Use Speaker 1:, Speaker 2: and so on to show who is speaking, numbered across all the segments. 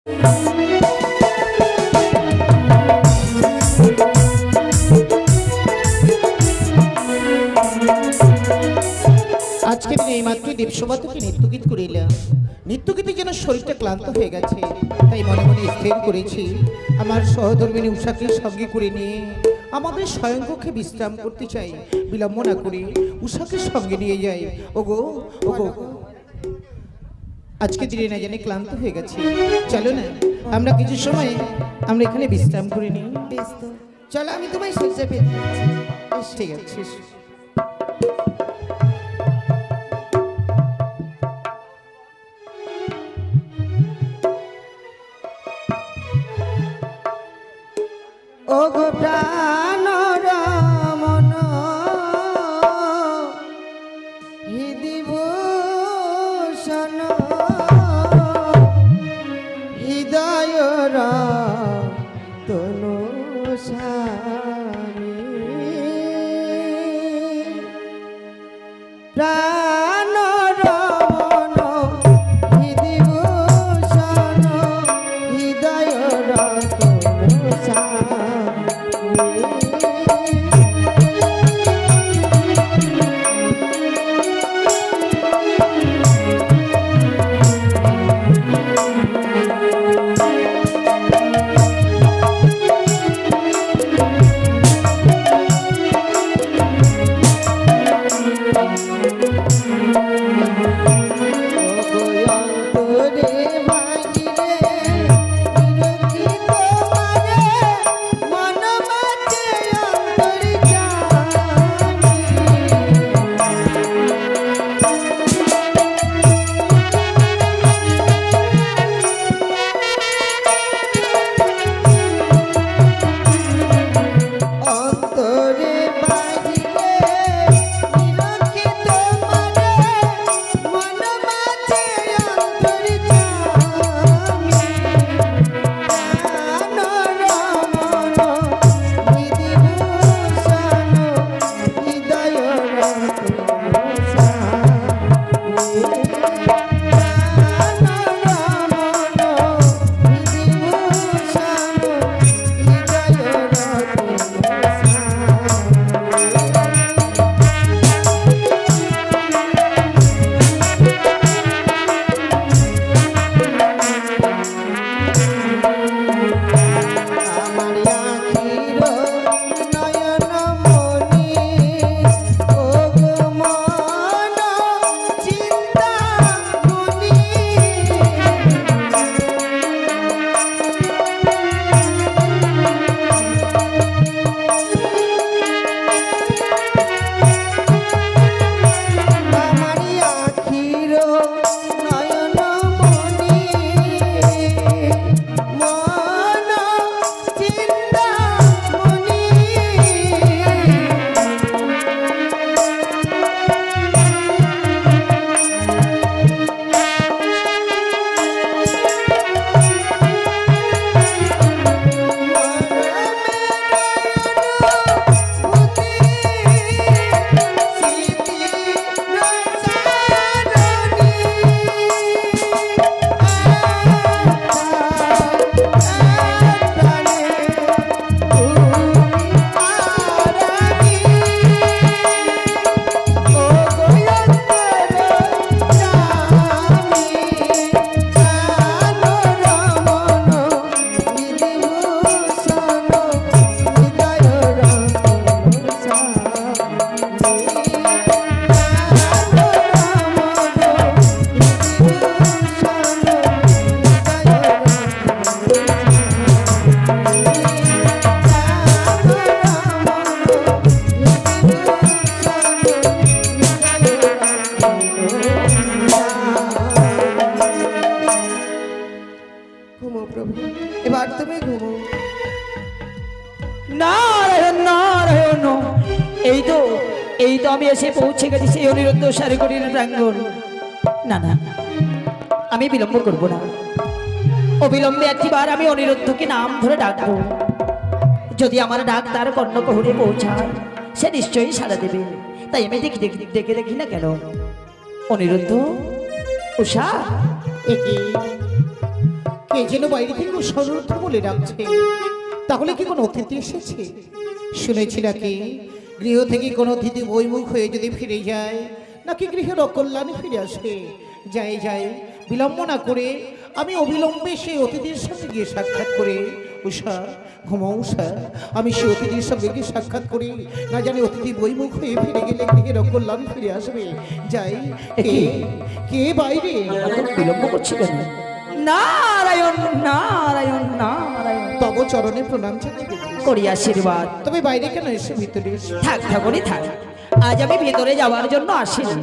Speaker 1: আজকে দিনে এইমাত্র দেবসভা থেকে নৃত্যগীত করিলাম। নৃত্যগীতে যেন শরীরটা ক্লান্ত হয়ে গেছে, তাই মনে মনে স্থির করেছি আমার সহধর্মিনী উষাকে সঙ্গে করে নিয়ে আমাদের স্বয়ংকক্ষে বিশ্রাম করতে চাই। বিলম্ব না করে উষাকে সঙ্গে নিয়ে যাই। ওগো ওগো, আজকে দিনে না জানি ক্লান্ত হয়ে গেছে, চলো না আমরা কিছু সময় আমরা এখানে বিশ্রাম করে নিই।
Speaker 2: বেশ তো, চলো আমি তোমায় সজ্জা পেতে দিচ্ছি।
Speaker 1: ঠিক আছে।
Speaker 2: ও গো প্রাণ রমন হৃদিভূষণ হৃদয় তনু স্বামী প্রাণ রমন হৃদিভূষণ হৃদয় তনু স্বামী
Speaker 3: এই তো আমি এসে পৌঁছে গেছি সেই অনিরুদ্ধ সারিগড়ির প্রাঙ্গণ। না না, আমি বিলম্ব করব না। অবিলম্বে একটিবার আমি অনিরুদ্ধকে নাম ধরে ডাকবো। যদি আমার ডাক তার কর্ণকুহরে পৌঁছায়, সে নিশ্চয়ই সাড়া দেবে। তাই আমি দেখে দেখি না কেন। অনিরুদ্ধ, উষা,
Speaker 1: কে যেন বাইরে থেকে সরুদ্ধ বলে ডাকছে। তাহলে কি কোনো অতিথি এসেছে? শুনেছি নাকি গৃহ থেকে কোনো অতিথি বইমুখ হয়ে যদি ফিরে যায়, নাকি গৃহের অকল্যাণে ফিরে আসে। যাই যাই, বিলম্ব না করে আমি অবিলম্বে সেই অতিথির সঙ্গে গিয়ে সাক্ষাৎ করে, উষা ঘুমাও উষা, আমি সেই অতিথির সঙ্গে গিয়ে সাক্ষাৎ করি। না জানি অতিথি বইমুখ হয়ে ফিরে গেলে গৃহের অকল্যাণ ফিরে আসবে। যাই, কে কে বাইরে?
Speaker 3: এত বিলম্ব করছি কেন? নারায়ণ নারায়ণ নারায়ণ,
Speaker 1: তব চরণে প্রণাম জানাই দেবী।
Speaker 3: করি আশীর্বাদ।
Speaker 1: তবে বাইরে কেন এসে ভিতরে এসে?
Speaker 3: থাক ঠাকুরই থাক, আজ আমি ভেতরে যাওয়ার জন্য আসিনি।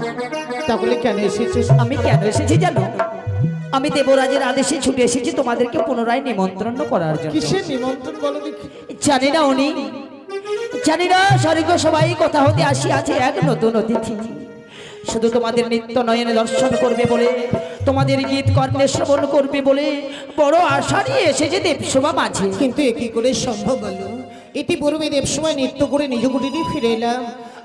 Speaker 1: তাহলে কেন এসেছিস?
Speaker 3: আমি কেন এসেছি জানো? আমি দেবরাজের আদেশে ছুটে এসেছি তোমাদেরকে পুনরায় নিমন্ত্রণ করার জন্য।
Speaker 1: কিসের নিমন্ত্রণ বলো দেখি?
Speaker 3: জানি না উনি, জানি না স্বর্গ সবাই কথা হতে আসিয়াছে এক নতুন অতিথি। শুধু তোমাদের নিত্য নয়নে দর্শন করবে বলে, তোমাদের গীত কর্ণে শ্রবণ করবে বলে বড় আশা নিয়ে এসেছে দেবসভা মাঝে।
Speaker 1: কিন্তু এ কি করে সম্ভব বলো? ইতিপূর্বে দেবসভায় নৃত্য করে নিজ কুটিরে ফিরে এলাম।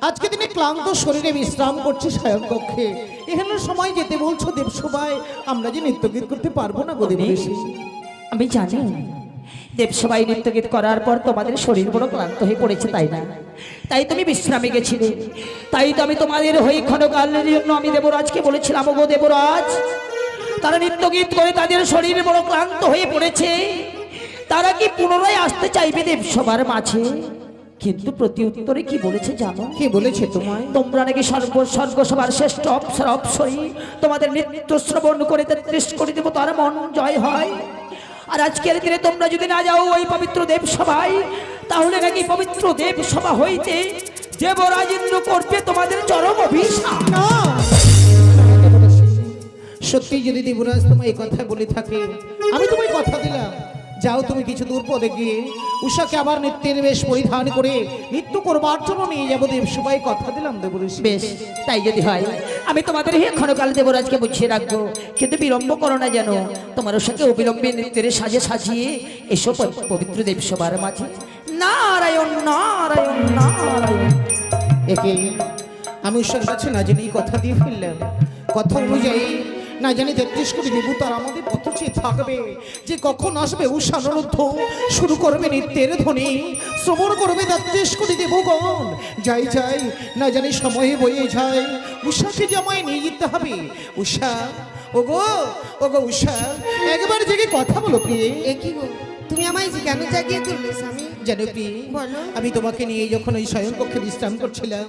Speaker 1: আজকে দিনে ক্লান্ত শরীরে বিশ্রাম করছি শয়ন কক্ষে। এখানে সময় যেতে বলছো দেবসভায়, আমরা যে নৃত্য গীত করতে পারবো না গো দেবঋষি।
Speaker 3: আমি জানি দেবসভায় নৃত্য গীত করার পর তোমাদের শরীর বড় ক্লান্ত হয়ে পড়েছে, তাই না? তাই তুমি বিশ্রামে গেছিলে। তাই তো আমি তোমাদের হয়ে ক্ষণকালের জন্য আমি দেবরাজকে বলেছিলাম, গো দেবরাজ, তারা নৃত্য গীত করে তাদের শরীর বড় ক্লান্ত হয়ে পড়েছে, তারা কি পুনরায় আসতে চাইবে দেবসভার মাঝে? কিন্তু প্রতি উত্তরে কি বলেছে জানো?
Speaker 1: কি বলেছে তোমায়?
Speaker 3: তোমরা নাকি স্বর্গসভার শ্রেষ্ঠ অপ্সরা অপ্সরী, তোমাদের নৃত্য শ্রবণ করে তেত্রিশ কোটি দেবতার মন জয় হয়। আর আজকের দিনে তোমরা যদি না যাও ওই পবিত্র দেবসভায়, তাহলে নাকি পবিত্র দেবসভা হইতে দেবরাজেন্দ্র করবে তোমাদের চরম অভিশাপ।
Speaker 1: না, সত্যি যদি দেবরাজ তোমায় এই কথা বলে থাকে, আমি তোমায় কথা দিলাম, যাও তুমি কিছু দূর পদে গিয়ে উষাকে আবার নৃত্যের বেশ পরিধান করে নৃত্য করবার জন্য নিয়ে যাবো দেবসভায়, কথা দিলাম দেবঋষি।
Speaker 3: বেশ, তাই যদি হয় আমি তোমাদের হে ক্ষণকাল দেবরাজকে বুঝিয়ে রাখবো, কিন্তু বিলম্ব করো না যেন। তোমার সাথে অবিলম্বে নৃত্যের সাজে সাজিয়ে এসো পবিত্র দেবসভার মাঝে। নারায়ণ নারায়ণ নারায়ণ।
Speaker 1: একে আমি উষার কাছে না জেনেই কথা দিয়ে ফেললাম। কথা অনুযায়ী না জানি 33 কোটি দেবতার আমাদের পথ চেয়ে থাকবে, যে কখন আসবে উষা অনুরুদ্ধ, শুরু করবে নৃত্যের ধ্বনি, শ্রবণ করবে 33 কোটি দেবগণ। যাই যাই, না জানি সময়ে বয়ে যায়, উষাকে জামায় নিয়ে যেতে হবে। উষা, ওগো ওগো উষা, একবার জেগে কথা বলো প্রিয়ে।
Speaker 2: এ কি গো, তুমি আমায় কেন জাগিয়ে তুললে স্বামী?
Speaker 1: জানো প্রিয়ে,
Speaker 2: বলো।
Speaker 1: আমি তোমাকে নিয়ে যখন ওই শয়ন কক্ষে বিশ্রাম করছিলাম,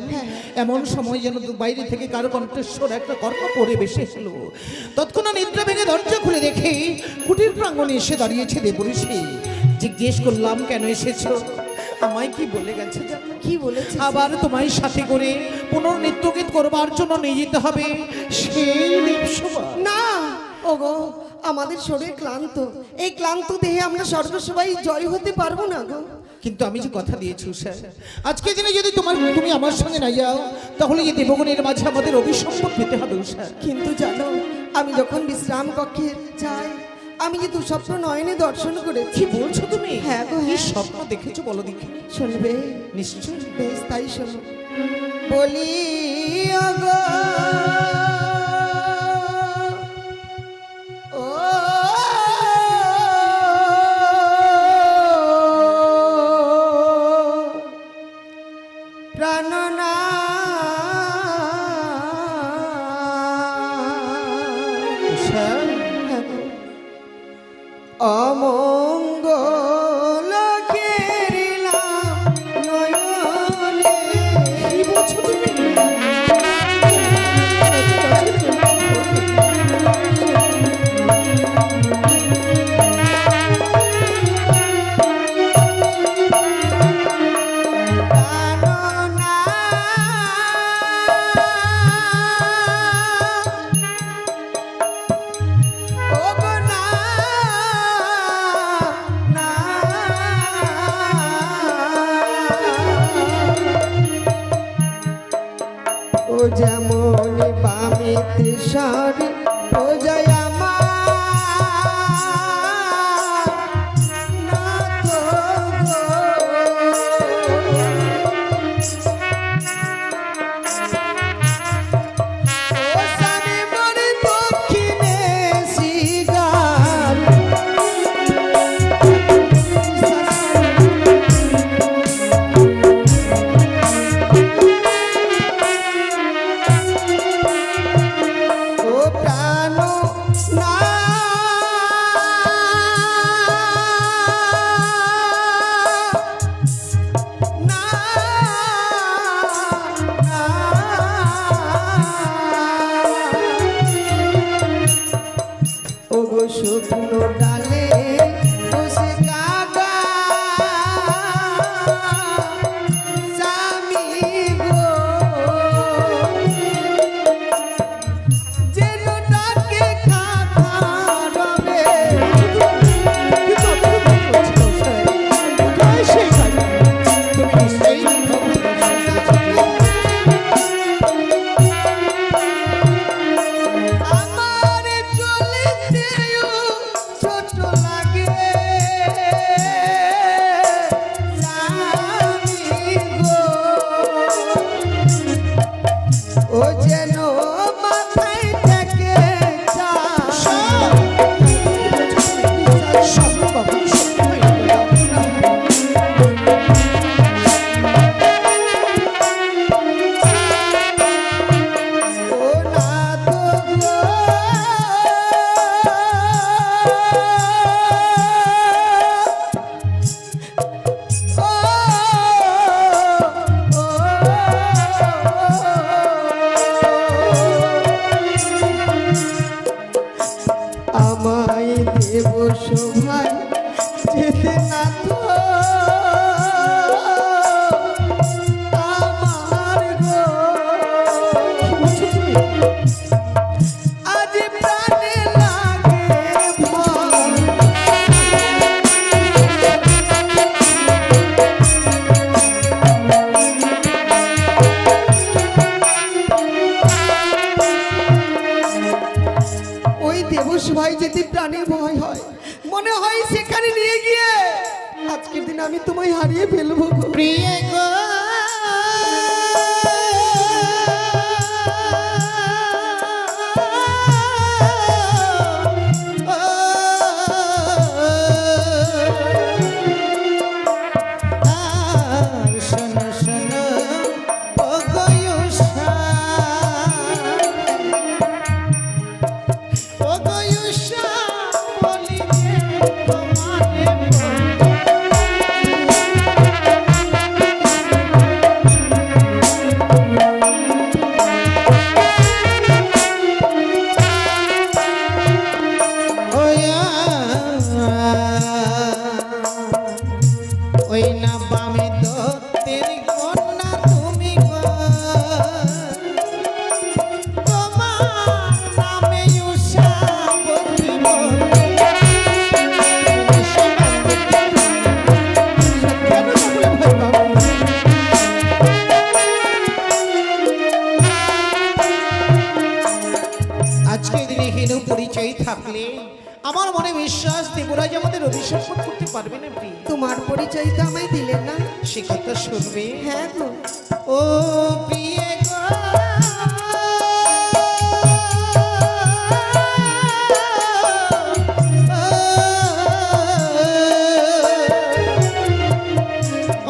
Speaker 1: এমন সময় যেন বাইরে থেকে কারো কণ্ঠস্বর একটা কর্ম পড়ে বেশি এসলো। তৎক্ষণাৎ নিদ্রা ভেঙে দরজা খুলে দেখে কুটির প্রাঙ্গণে এসে দাঁড়িয়েছে দেবঋষি। জিজ্ঞেস করলাম কেন এসেছো? আমায় কি বলে গেছে জানো?
Speaker 2: কি বলেছে?
Speaker 1: আবার তোমায় সাথে করে পুনর্নৃত্য গীত করবার জন্য নিয়ে যেতে হবে সেই দেবসভা।
Speaker 2: না ওগো, আমাদের শরীর ক্লান্ত, এই ক্লান্ত দেহে আমরা স্বর্গসভায় জয় হতে পারবো না গো।
Speaker 1: কিন্তু আমি যে কথা দিয়েছি স্যার, আজকে দিনে যদি তুমি আমার সঙ্গে না যাও, তাহলে এই দেবগণের মাঝে আমাদের অভিসম্পদ পেতে হবে স্যার।
Speaker 2: কিন্তু জানো, আমি যখন বিশ্রাম কক্ষে যাই, আমি যে দুঃস্বপ্ন নয়নে দর্শন করেছি।
Speaker 1: কি বলছো তুমি?
Speaker 2: হ্যাঁ গো,
Speaker 1: কি
Speaker 2: হ্যাঁ।
Speaker 1: স্বপ্ন দেখেছো বলো দেখি।
Speaker 2: শুনবে?
Speaker 1: নিশ্চয়।
Speaker 2: বেশ, তাই শোনো। বলি ওগো, ও প্রাণনা,
Speaker 1: স্যার
Speaker 2: অমঙ্গল কেরিলাম নয়নে।
Speaker 1: কি বলছো তুমি?
Speaker 2: প্রাণনা, ওগো না, না। ও যেমন বামিতে সারি ও জয় আমার না তো গো। ও স্বামী মোর দক্ষিণে শিগা ওগো শুকনো ডালে বসে কাকা স্বামী গো যেন ডাকে কাকা রবে
Speaker 1: কিন্তু আপনি তো ভুল করছেন, মশাই। কোথায় সেই কাকা? তুমি নিশ্চয়ই ভুল করছো।
Speaker 2: আমার চলিতেও ছোট লাগে স্বামী গো ও যেন মাথায় থেকে
Speaker 1: স্বপ্ন বাবু, স্বপ্ন হয়ে গেল।
Speaker 2: ও না তো গো আমায় দেব শোভায় যেতে না তো আমার গো আজ প্রাণে লাগে ভয় ওই দেবসভায় যেতে প্রাণে ভয় হয় মনে হয় সেখানে নিয়ে গিয়ে আজকের দিন আমি তোমায় হারিয়ে ফেলবো গো।
Speaker 1: প্রিয় গো, আর শোনো শোনো ও গয়ুষা, ও গয়ুষা বলি যে তোমারে ওই না বামে দত্তের কন্যা তুমি গো, তোমার নামে উষা বলি বলে। কেন না বলে ভাই বাবু? আজকে দিনে হীন পরিচয় থাকলে আমার মনে বিশ্বাস দেবরাজ আমাদের অভিশাপ করতে পারবে না প্রিয়।
Speaker 2: তোমার পরিচয় তো আমায় দিলেন না।
Speaker 1: সে কথা শুনবে।
Speaker 2: হ্যাঁ গো
Speaker 1: ও প্রিয় গো,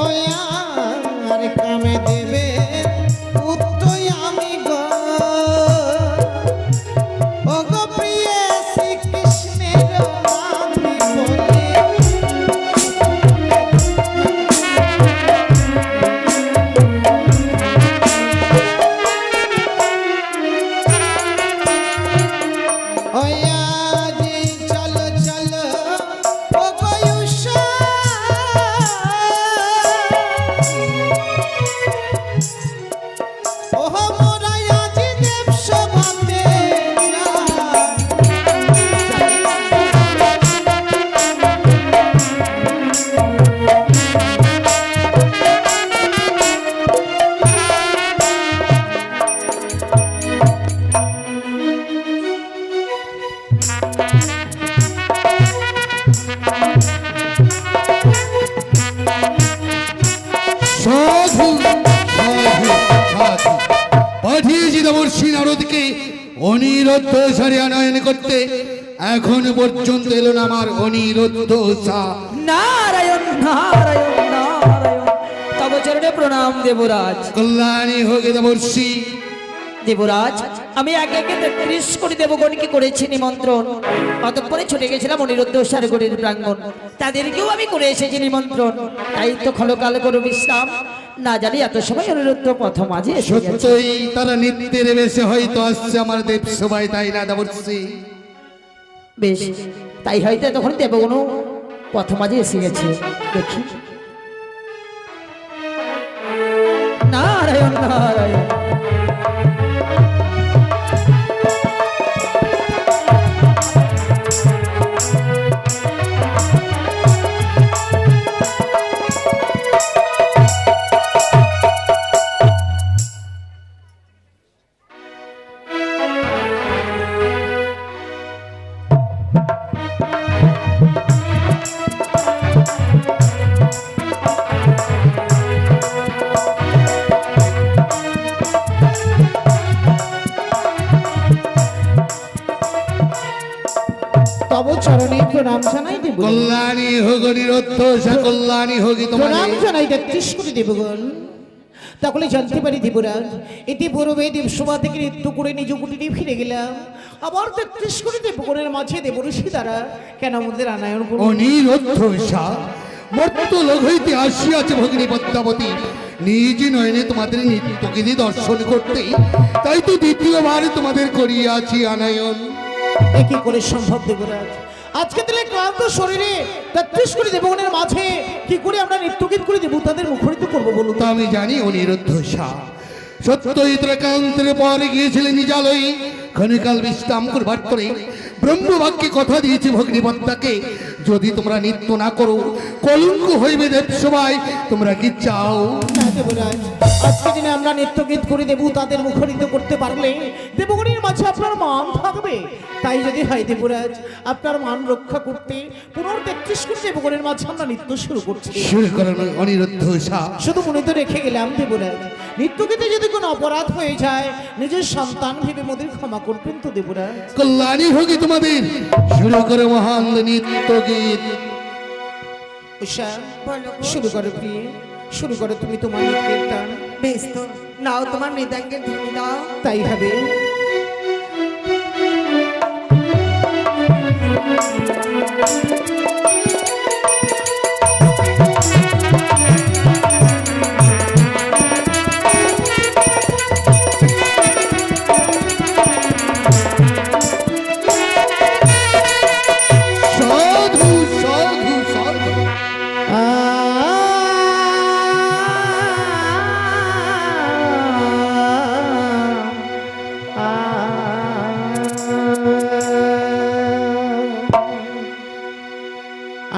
Speaker 1: ও আর কামে দেবে উত্তর আমি গো, ও গো প্রিয় শ্রীকৃষ্ণের নামে বলে।
Speaker 4: সাধু সাধু সাধু পাঠিয়েছি দেবর্ষী নারদকে অনিরুদ্ধ সারে আনয়ন করতে, এখন পর্যন্ত এলো না আমার অনিরুদ্ধ সা।
Speaker 3: নারায়ণ নারায়ণ নারায়ণ, তব চরণে প্রণাম দেবরাজ।
Speaker 4: কল্যাণী হোক দেবর্ষী।
Speaker 3: দেবরাজ, আমি একে একে 33 কোটি দেবগণকে করেছি নিমন্ত্রণ, অতঃপরে ছুটে গেছিলাম অনিরুদ্ধ সারগড়ের প্রাঙ্গণ, তাদেরকেও আমি করে এসেছি নিমন্ত্রণ। তাই তো ক্ষণকাল করে বিশ্রাম, না জানি এত সময় অনিরুদ্ধ প্রথম আজই এসে গেছে।
Speaker 4: সত্যই তারা নিত্যের বেশে হয়তো আসছে আমার দেব সবাই, তাই না দেবর্ষী?
Speaker 3: বেশ, তাই হয়তো তখন দেবগণ পথ মাঝে এসে গেছে। দেখি, নারায়ণ নারায়ণ।
Speaker 1: তব চরণে প্রণাম জানাই দেব,
Speaker 4: কল্যাণী হোক নিরুদ্ধোষা, কল্যাণী হোক তোমার।
Speaker 1: প্রণাম জানাই ৩৩ কোটি দেবগণ। তাহলে জানতে পারি দেবরাজ, এটি পূর্বে দেবসভা থেকে নৃত্য করে নিজ কুটিরে ফিরে গেলাম, আবার ৩৩ কোটি দেবগণের মাঝে দেবঋষি দ্বারা কেন আমাদের আনায়ন করুন?
Speaker 4: অনিরুদ্ধোষা, মর্ত লোক হইতে আসিয়াছে ভগিনী পদ্মাবতী নিজ নয়নে তোমাদের নিত্যগীতি দর্শন করতে, তাই তো দ্বিতীয়বার তোমাদের করিয়াছি আনায়ন।
Speaker 1: এ কি করে সম্ভব দেবরাজ? আজকে দিলে ক্লান্ত শরীরে ৩৩ কোটি দেবগণের মাঝে কি করে আমরা নৃত্যগীত করে দেব তাদের মুখরিত করবো বলুন?
Speaker 4: তা আমি জানি অনিরুদ্ধোষা, সত্যই ত্রকান্তের পরে গিয়েছিলেন নিজালয়ে ক্ষণিকাল বিশ্রাম করবার পরে ব্রহ্মবাক্যে কথা দিয়েছি ভগ্নী পদ্মাকে, যদি তোমরা নৃত্য না করো কলঙ্ক হইবে দেবসভায়। তোমরা কি চাও?
Speaker 1: না দেবরাজ, আজকে দিনে আমরা নৃত্যগীত করে দেব তাদের মুখরিত করতে পারলে দেবগণের মাঝে আপনার মান থাকবে। তাই যদি হয় দেবরাজ, আপনার মান রক্ষা করতে ৩৫ কোটি দেবগণের মাঝে আমরা নৃত্য শুরু করছি।
Speaker 4: শুরু করেন অনিরুদ্ধোষা।
Speaker 1: শুধু মনে তো রেখে গেলাম দেবরাজ, নৃত্যগীতে যদি কোনো অপরাধ হয়ে যায় নিজের সন্তান ভেবে মোদের ক্ষমা করবেন তো দেবরাজ?
Speaker 4: কল্যাণী হোক তোমাদের। শুরু করে মহান নৃত্য গীত।
Speaker 1: উষা, শুরু করো প্রিয়ে, শুরু করো তুমি তোমার নৃত্যের টান।
Speaker 2: বেশ তো, নাও তোমার মৃদাঙ্গের ধ্বনি দাও।
Speaker 1: তাই হবে।
Speaker 4: সাধু সাধু সাধু।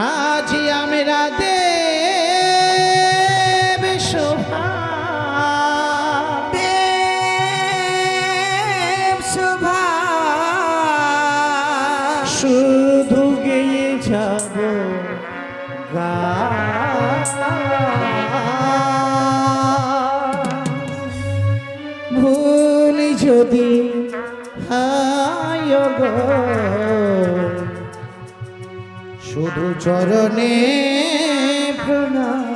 Speaker 1: আজ আমরা দেব শোভা,
Speaker 2: শোভা
Speaker 1: শুধু গেয়ে যাব ভুল যদি হায় গো, শুধু চরণে প্রণাম।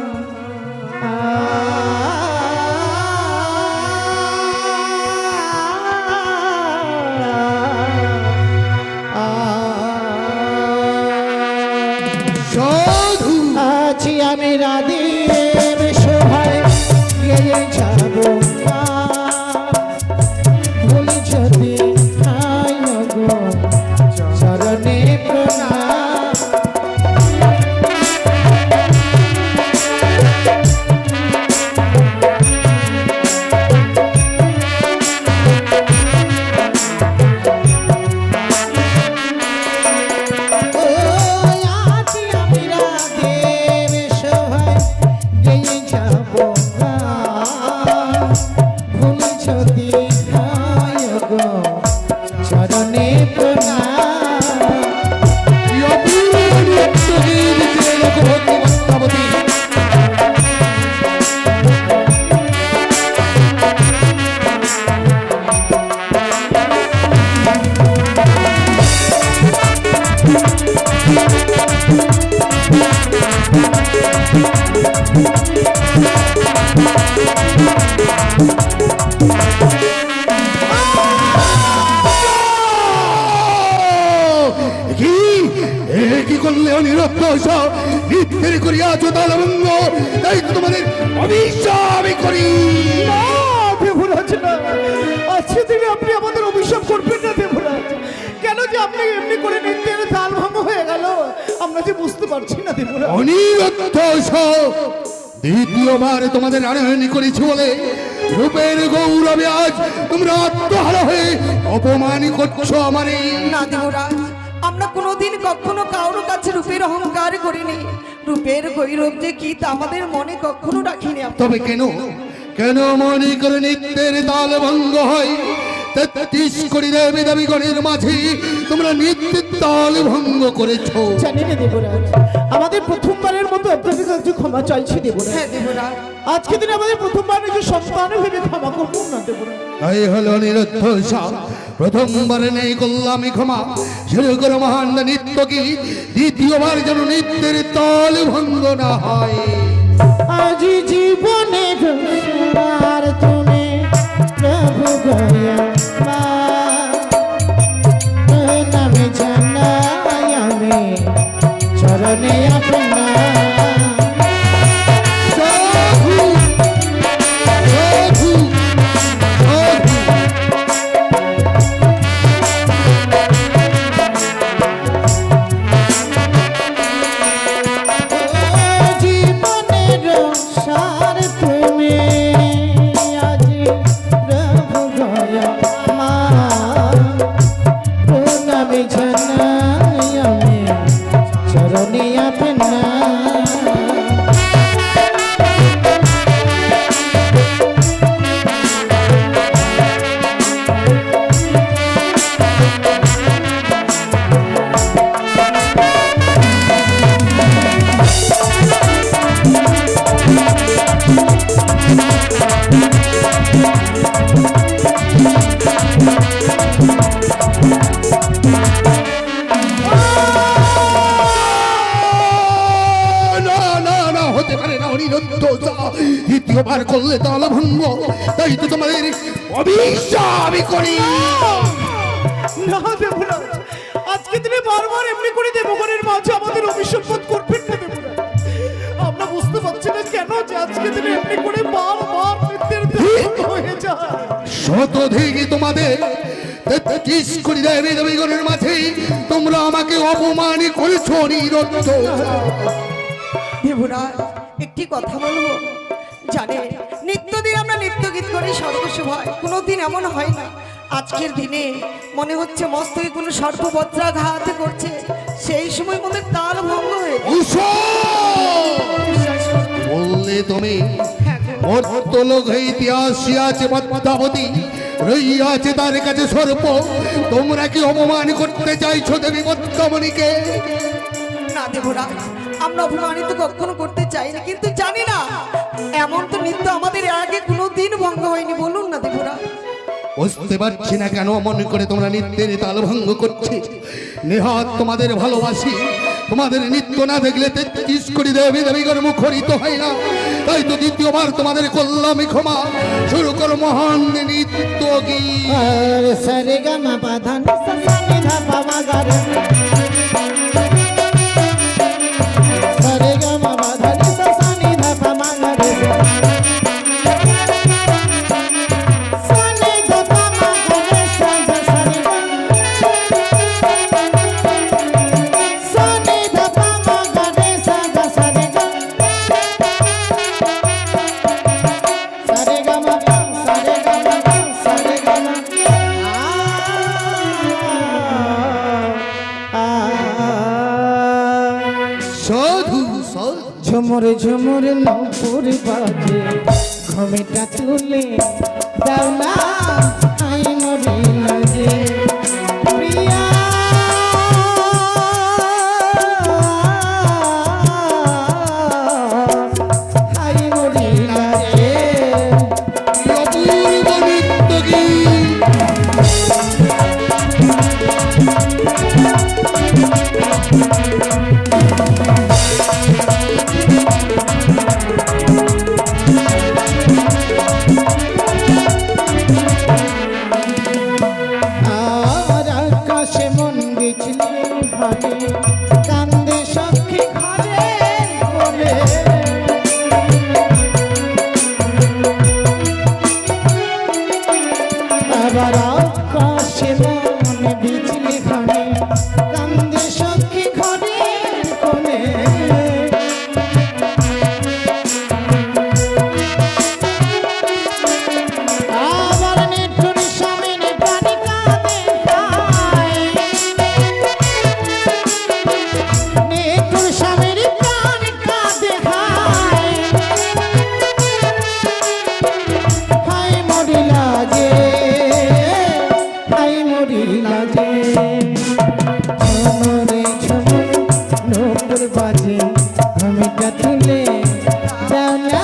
Speaker 4: সাধু
Speaker 1: আছি আমি রাধের শোভায় গিয়ে যাব, ভুল যদি হায় গো, চরণে প্রণাম। চরণে প্রণাম।
Speaker 4: কি অপূর্ব নৃত্য গীত যে লোক ভগিনী পদ্মাবতী। কি কি করলে অনিরুদ্ধোষা, নৃত্যের করিয়াছ তালভঙ্গ, তাই তো তোমাদের অভিশাপ আমি করি।
Speaker 1: দেবরাজ না, আজকে থেকে আপনি আমাদের অভিশাপ করবেন না দেবরাজ। কেন যে আপনি এমনি করে নিত্যের আমরা যে বুঝতে পারছি না দেবরাজ।
Speaker 4: অনিরুদ্ধ দ্বিতীয়বার তোমাদের আনয়ন করেছি বলে রূপের গৌরবে আজ তোমরা আত্মহারা হয়ে অপমান করছো আমারে।
Speaker 2: না দেবরাজ, আমরা কোনোদিন কখনো কারোর কাছে রূপের অহংকার করিনি। রূপের গৌরব যে কি তা আমাদের মনে কখনো রাখিনি আমরা।
Speaker 4: তবে কেন কেন মনে করে নিত্যের তাল ভঙ্গ হয়? ৩৩ কোটি দেবী দেবীগণের মাঝে তোমরা নিত্যের তাল ভঙ্গ করেছো।
Speaker 1: জানি না দেবরাজ, আমাদের প্রথমবারের মতো আপনাদের কাছে ক্ষমা চাইছি দেবরাজ।
Speaker 2: হ্যাঁ দেবরাজ,
Speaker 1: আজকে দিনে আমাদের প্রথমবার নিজের সন্তান ভেবে ক্ষমা করবো না দেবরাজ।
Speaker 4: তাই হলো অনিরুদ্ধ প্রথমবার নেই করলাম ক্ষমা, শুরু করো মহান নিত্য গীত, দ্বিতীয়বার যেন নিত্যের তাল ভঙ্গ না হয়।
Speaker 1: আজি জীবনে আর তুমি প্রভু গয়া নামে জানাই আমি চরণে আপনা।
Speaker 4: সাধু, সাধু, সাধু।
Speaker 1: জীবনের সার তুমি আজি প্রভু গয়া নামে জানাই আমি চরণে আপনা।
Speaker 4: দ্বিতীয়বার করলে তাল ভঙ্গ, তাই তো তোমাদের অভিশাপ আমি করি।
Speaker 1: না দেবরাজ, আজকে দিনে বারবার এমনি করে দেবগণের মাঝে আমাদের অভিশাপ করবেন না দেবরাজ। আমরা বুঝতে পারছি না কেন যে আজকে দিনে এমনি করে বারবার নিত্যের দেবতা হয়ে যায়।
Speaker 4: শতধিক তোমাদের ৩৩ কোটি দেবী দেবীগণের মাঝে তোমরা আমাকে অপমান করেছো অনিরুদ্ধ।
Speaker 2: দেবরাজ, একটি কথা বলবো, জানে নিত্যদিন আমরা নৃত্য গীত করি সর্বসভায়, কোনোদিন এমন হয় না আজকের দিনে মনে হচ্ছে মস্তকে কোনো সর্ববজ্রাঘাত করছে, সেই সময় মনে তাল ভঙ্গ হয়ে যায়।
Speaker 4: বললে তুমি মর্তলোক হইতে আসিয়াছে পদ্মাবতী, রইয়াছে তার কাছে সর্প, তোমরা কি অপমান করতে চাইছো দেবী পদ্মাবতীকে?
Speaker 2: না দেবরাজ, আমরা অপমানিত কখনো করতে চাই না, কিন্তু জানি না এমন তো নৃত্য আমাদের আগে কোনোদিন ভঙ্গ হয়নি। বলুন না দেবরাজ।
Speaker 4: বুঝতে পারছি না কেন মনে করে তোমরা নিত্যের তাল ভঙ্গ করছে। নেহাত তোমাদের ভালোবাসি, তোমাদের নৃত্য না দেখলে ৩৩ কোটি দেবী দেবীগণ মুখরিত হয় না। তাই তো দ্বিতীয়বার তোমাদের করলাম ক্ষমা, শুরু করো মহান নৃত্য গীত।
Speaker 1: আর সারে গামা পাধান সানি ধা পামা গারে সারে গামা পাধান সানি ধা পামা গারে সানি ধা পামা গারে সানি সানি সানি ধা পামা গারে সানি সানি সারে গামা সারে গামা সারে গামা
Speaker 4: সাধু সাধু।
Speaker 1: ঝুমুর ঝুমুর নপুর বাজে ঘুমিটা তুলে দাও না আই মরি লাগে প্রিয়া আই মরি লাগে
Speaker 4: অপূর্ব নৃত্য গীত।
Speaker 1: আর আকাশে মন গেছিলে ভাবে কান্দে সখী ঘরে ঘরে আবার আকাশে মন বিজলি ভাবে কান্দে সখী ঘরে নূপুর বাজে ঘুমিটা তুলে দাও না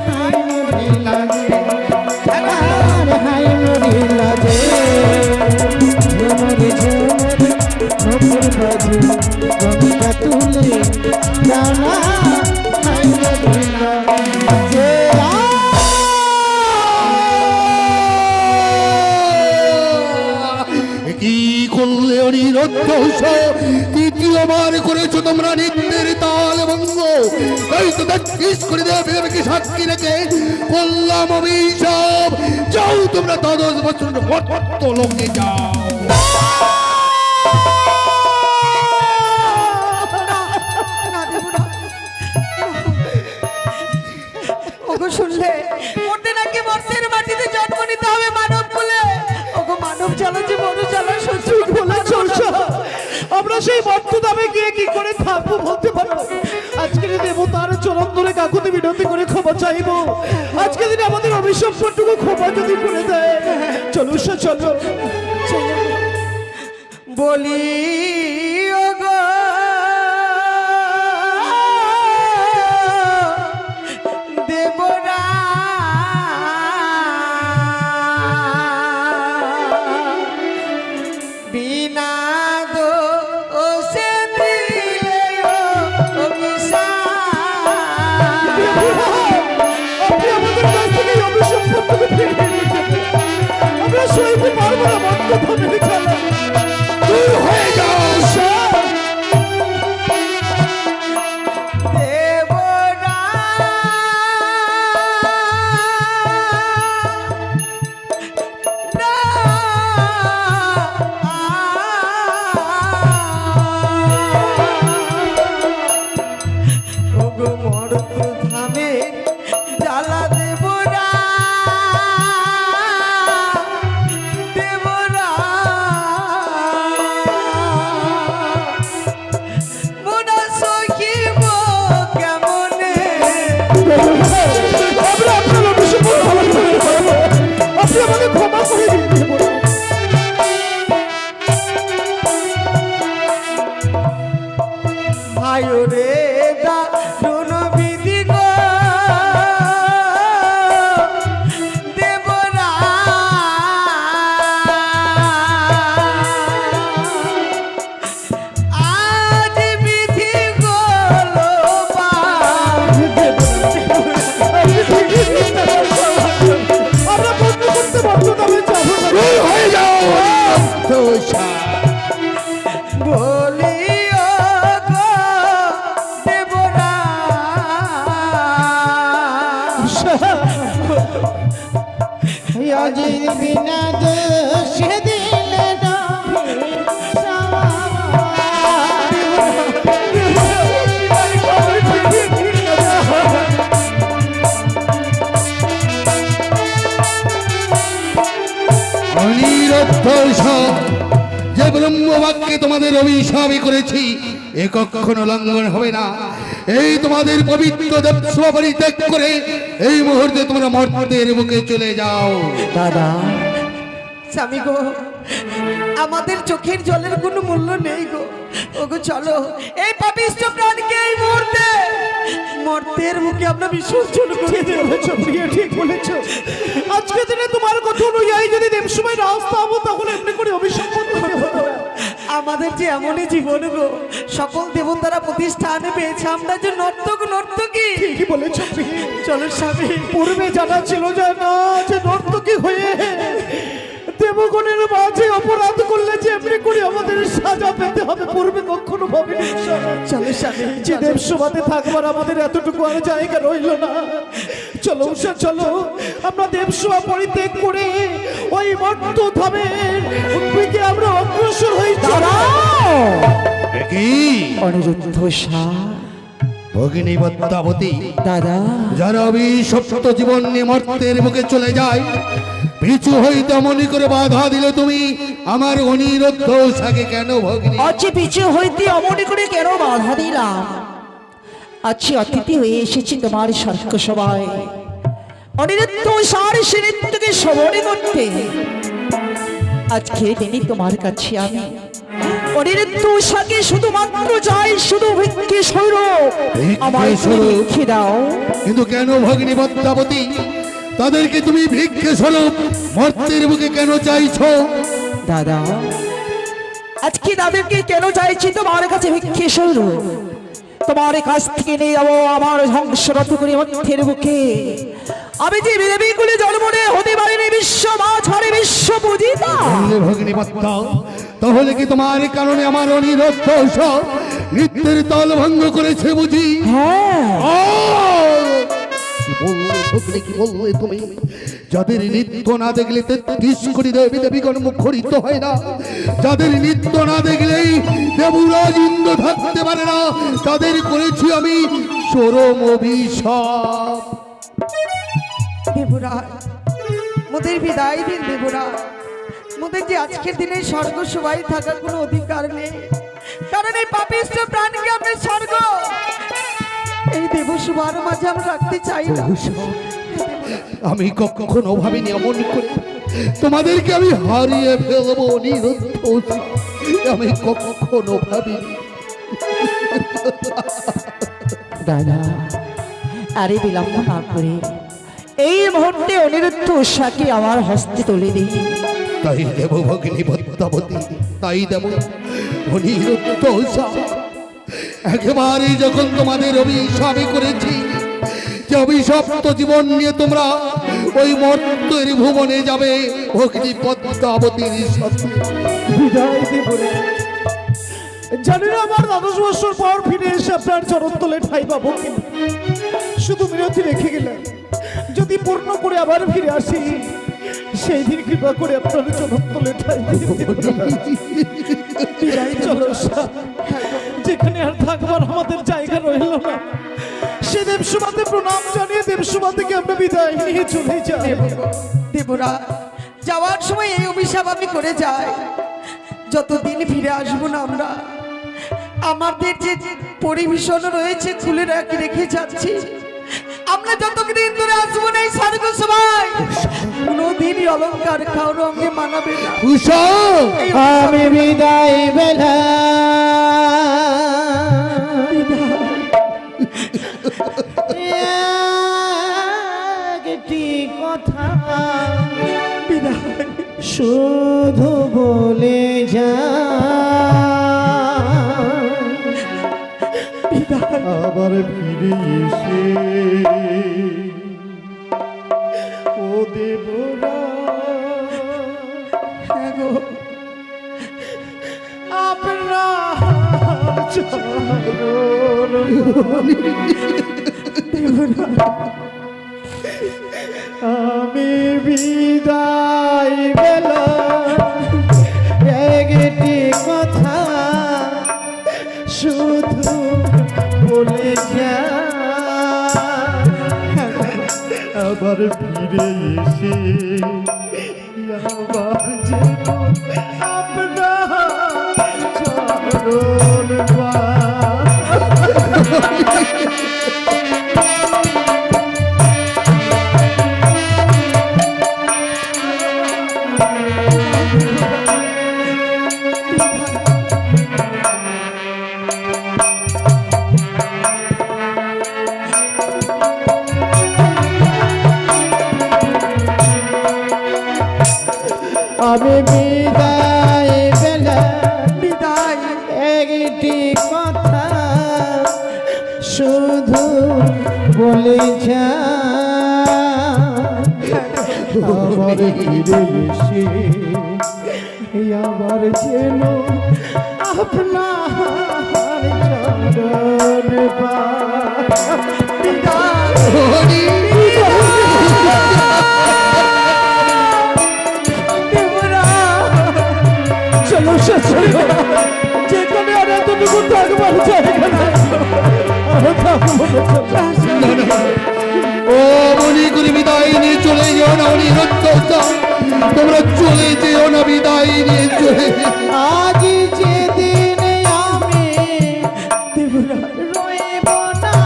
Speaker 1: হাই নুরি লাগে আর হাই নুরি লাগে ঝুমুর ঝুমুর নূপুর বাজে ঘুমিটা তুলে দাও না হাই নুরি লাগে
Speaker 4: কি করলে অনিরুদ্ধ তৃতীয়বার করেছো তোমরা নিত্যের তাল ভঙ্গ তাই তো দেখিস করে দেবে সাক্ষী রেখে করলাম অভিশাপ যাও তোমরা 10 বছর মর্ত লোকে যাও
Speaker 2: না দেব না। ওগো শুনলে মরতে নাকি মর্তের মাটিতে জন্ম নিতে হবে মানব বলে। ওগো মানব জ্বালা যে বড় জ্বালা সহ্য
Speaker 1: বলে চলছে আমরা সেই মর্ত দামে গিয়ে কি করে থাকবো বলতে পারো আজকে দেবতার চরণ ধরে কাকুতি বিনতি করে ক্ষমা চাইবো আজকে দিনে আমাদের অভিশপ্তটুকু ক্ষমা যদি করে দেয় চলো উষা চলো
Speaker 2: বলি ওগো দেবরা বিনা দোষে দিলে অভিশাপ।
Speaker 1: আপনি আমাদের কাছ থেকে এই অভিশপ্তটুকু ফিরিয়ে নিতে আমরা সইতে পারবো না মর্ত দামে খেলা
Speaker 4: দূর হয়ে যাও
Speaker 2: দেবরা ওগো মর্ত ধামে জ্বালা দেবরা দেবরা মোনা সখিব কেমনে
Speaker 1: আমরা আপনার অভিশপ্ত ভালো করে পারবো আপনি আমাদের ক্ষমা করে দিন
Speaker 2: ভাইও রে দারুণ বিধি গো দেবরা আজ বিধি গোলো
Speaker 1: আমরা বন্ধ করতে মর্ত দামে যাবো না
Speaker 4: দূর হয়ে যাও অনিরুদ্ধ
Speaker 2: বলি ওগো দেবরা
Speaker 1: আজির বিনা দোষ দিলে
Speaker 4: অনিরুদ্ধ যে ব্রহ্মবাক্যে তোমাদের অভিশাপই করেছি এ কখনো লঙ্ঘন হবে না এই তোমাদের পবিত্র দেবসভা পরিত্যাগ করে এই মুহূর্তে তোমরা মর্তের বুকে চলে যাও
Speaker 3: দাদা
Speaker 2: স্বামী গো আমাদের চোখের জলের কোনো মূল্য নেই গো ওগো চলো এই পাপিষ্ঠ প্রাণকে এই মুহূর্তে মর্তের মুখে আমরা বিসর্জন করে দেব।
Speaker 1: প্রিয় ঠিক বলেছ আজকে দিনে তোমার কথা অনুযায়ী যদি দেবসময় রাস্তা হবো তাহলে এমনি করে অভিশাপ করতে হতো
Speaker 2: আমাদের যে এমনই জীবন গো সকল দেবতারা প্রতিষ্ঠান পেয়েছে আমরা যে নর্তক নর্তকী
Speaker 1: ঠিকই বলেছ প্রিয়
Speaker 2: চলো স্বামী
Speaker 1: পূর্বে জানা ছিল যে না যে নর্তকী হয়ে দেবগণের মাঝে অপরাধ করলে যে এমনি করে আমাদের সাজা পেতে হবে পূর্বে কখনো ভাবিনি
Speaker 2: চলো স্বামী
Speaker 1: যে দেবসভাতে থাকবার আমাদের এতটুকু আর জায়গা রইল না চলো উষা চলো আমরা দেবসভা পরিত্যাগ করে ওই মর্ত ধামের দিকে আমরা অগ্রসর হই
Speaker 4: কি
Speaker 3: অনিরুদ্ধ
Speaker 4: ভগিনী পদ্মাবতী
Speaker 3: দাদা
Speaker 4: যারা অভিশপ্ত জীবন নিয়ে মর্তের বুকে চলে যায় পিছু হইতে মনে করে বাধা দিলে তুমি আমার অনিরুদ্ধ উষাকে কেন ভগিনী
Speaker 3: আজ পিছু হইতে অমনি করে কেন বাধা দিলাম আজ অতিথি হয়ে এসেছি তোমার স্বর্গ সভায় অনিরুদ্ধ উষার সে নৃত্যকে শ্রবণে করতে আজকে দিনই তোমার কাছে আমি অনিরুদ্ধ উষাকে শুধুমাত্র চাই শুধু ভিক্ষে আমার
Speaker 4: স্বরূপ।
Speaker 3: ভিক্ষে দাও।
Speaker 4: কিন্তু কেন ভগিনী পদ্মাবতী, তাদেরকে তুমি ভিক্ষে স্বরূপ মর্তের বুকে কেন চাইছো?
Speaker 3: দাদা, আজকে তাদেরকে কেন চাইছি তোমার কাছে ভিক্ষে স্বরূপ? তোমার কাছ থেকে নিয়ে যাবো আমার ধ্বংসরত করে মধ্যের বুকে। আমি যে দেবী কুলে জন্ম নিয়ে হতে পারিনি বিশ্ব মাঝারে বিশ্ব পূজিতা।
Speaker 4: বললে ভগিনী পদ্মা, তাহলে কি তোমার কারণে আমার অনিরুদ্ধ নৃত্যের তাল ভঙ্গ করেছে বুঝি?
Speaker 3: হ্যাঁ,
Speaker 4: কি বললে ভগিনী, কি বললে তুমি? যাদের নৃত্য না দেখলে 33 কোটি দেবী দেবীগণ মুখরিত হয় না, যাদের নৃত্য না দেখলেই দেবরাজ ইন্দ্র থাকতে পারে না, তাদের করেছি আমি চরম অভিশাপ।
Speaker 2: দেবরাজ, মোদের বিদায় দিন দেবরাজ। মোদের যে আজকের দিনে স্বর্গ সবাই থাকার কোনো অধিকার নেই, কারণ এই পাপিষ্ঠ প্রাণকে আমরা স্বর্গ এই দেবসভার মাঝে আমরা রাখতে চাই না।
Speaker 4: আমি কখনো ভাবিনি এমন করে তোমাদেরকে আমি হারিয়ে ফেলবো অনিরুদ্ধ, আমি কখনো ভাবিনি।
Speaker 3: দাদা, আরে বিলম্ব না করে এই মুহূর্তে অনিরুদ্ধ উষাকে আমার হস্তে তুলে দিই।
Speaker 4: তাই দেব ভগিনী পদ্মাবতী, তাই দেব অনিরুদ্ধ উষা। একেবারে যখন তোমাদের অভিশাপে করেছি যে অভিশপ্ত জীবন নিয়ে তোমরা ওই মর্তের ভুবনে যাবে ভগিনী পদ্মাবতীর সাথে।
Speaker 1: বিদায় দেবরাজ, জানি না আমার 12 বছর পর ফিরে এসে আপনার চরণ তলে ঠাঁই পাবো কিনা। শুধু মিনতি রেখে গেলাম, যদি পূর্ণ করে আবার ফিরে আসি সেই দিন কৃপা করে আপনার চরণ তলে ঠাঁই বিদায়। চলো উষা, যেখানে আর থাকবার আমাদের জায়গা রইল না, সে দেবসভাতে প্রণাম জানিয়ে দেবসভা থেকে আমরা বিদায় নিয়ে চলে যাই।
Speaker 2: দেবরাজ, যাওয়ার সময় এই অভিশাপ আমি করে যাই, যতদিন ফিরে আসবো না আমরা আমাদের যে পরিবেশন রয়েছে খুলে রেখে যাচ্ছি, আমরা যতদিন ধরে আসবো না এই স্বর্গ সবাই কোনোদিনই অলঙ্কার কারো অঙ্গে মানাবে না।
Speaker 4: উষা,
Speaker 1: আমি বিদায় বেলা একটি কথা শুধু বলে যা, আবার ফিরে এসে ও দেবরা আপনার চরণ আমি বিদায় বেলা একটি কথা শুধু বলে যা, আবার ফিরে এসে আবার যেন আপনার চরণ আমি বিদায় বেলা
Speaker 2: বিদায়
Speaker 1: একটি কথা শুধু বলে যা, আবার ফিরে এসে আবার যেন আপনার চরণ চলো যেখানে আর এতটুকু থাকবার জায়গা নাই,
Speaker 4: ও মনি করে বিদায় নিয়ে চলে যেও না অনিরুদ্ধ উষা, তোমরা চলে যেও না, বিদায় নিয়ে চলে যেও।
Speaker 1: আজ যে দিনে আমি রইব না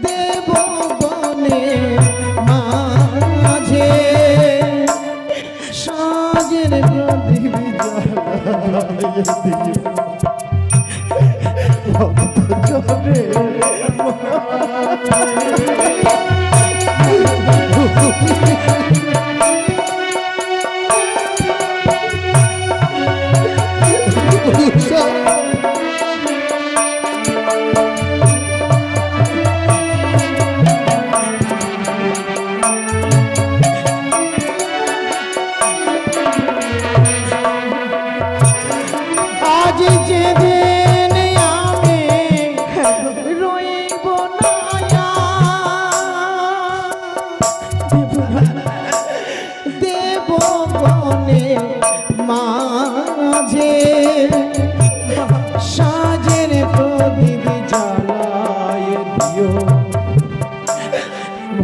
Speaker 1: দেব বনে মাঝে সাজের
Speaker 4: উষা,
Speaker 1: আজ যেদিন আমি রইব না দেব বনে মাঝে সাজের প্রদীপ জ্বালায় দিও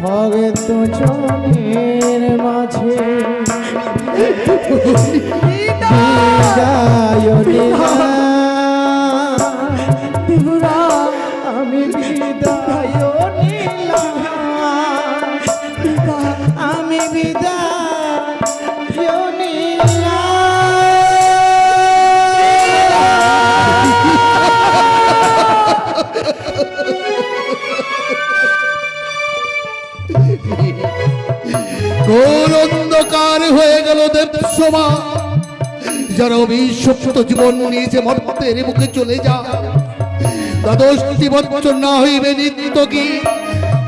Speaker 1: ভগত জনের মাঝে বিদায় নিলাম আমি বিদায় নিলাম আমি বিদায়
Speaker 4: ঘোর অন্ধকার হয়ে গেল দেবসভা। যারা অভিশপ্ত জীবন নিয়েছে মর্তের মুখে চলে যা, দ্বাদশটি বছর না হইবে নিত্য কি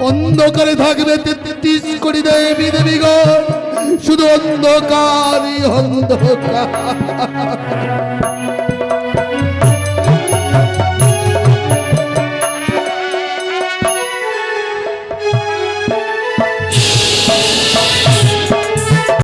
Speaker 4: অন্ধকারে থাকবে 33 কোটি দেবী দেবীগণ, শুধু অন্ধকারই অন্ধকার।